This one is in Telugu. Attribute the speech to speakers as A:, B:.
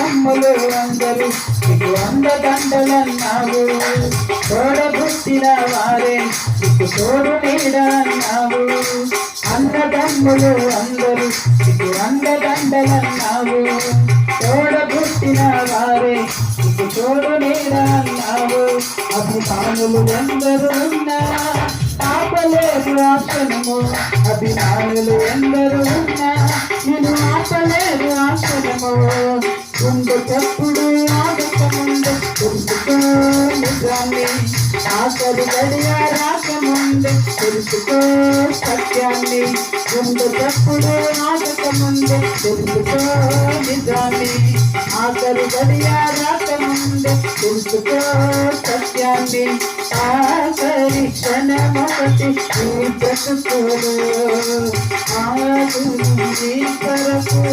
A: అన్నదమ్ములు అందరూ నీకు అండదండలన్నావు. తోడబుట్టిన వారే నీకు తోడు నీడన్నావు. అన్నదమ్ములు అందరూ నీకు అండదండలన్నావు. తోడబుట్టిన వారే నీకు తోడు నీడన్నావు. అభిమానులు ఎందరూ ఉన్నా ఆపలేదు ఆశనము. అభిమానులు ఎందరూ ఉన్నా నేను ఆపలేదు ఆశనము. ఉండేటప్పుడు ఆగకముందు తెలుసుకో నిజాన్ని. ఆఖరి గడియ రాకముందు తెలుసుకో సత్యాన్ని. ఉండేటప్పుడు ఆగకముందు తెలుసుకో నిజాన్ని. ఆఖరి గడియ రాకముందు తెలుసుకో సత్యాన్ని. ఆఖరి క్షణమొకటి నీ బ్రతుకులో ఆగు నీ కొరకు.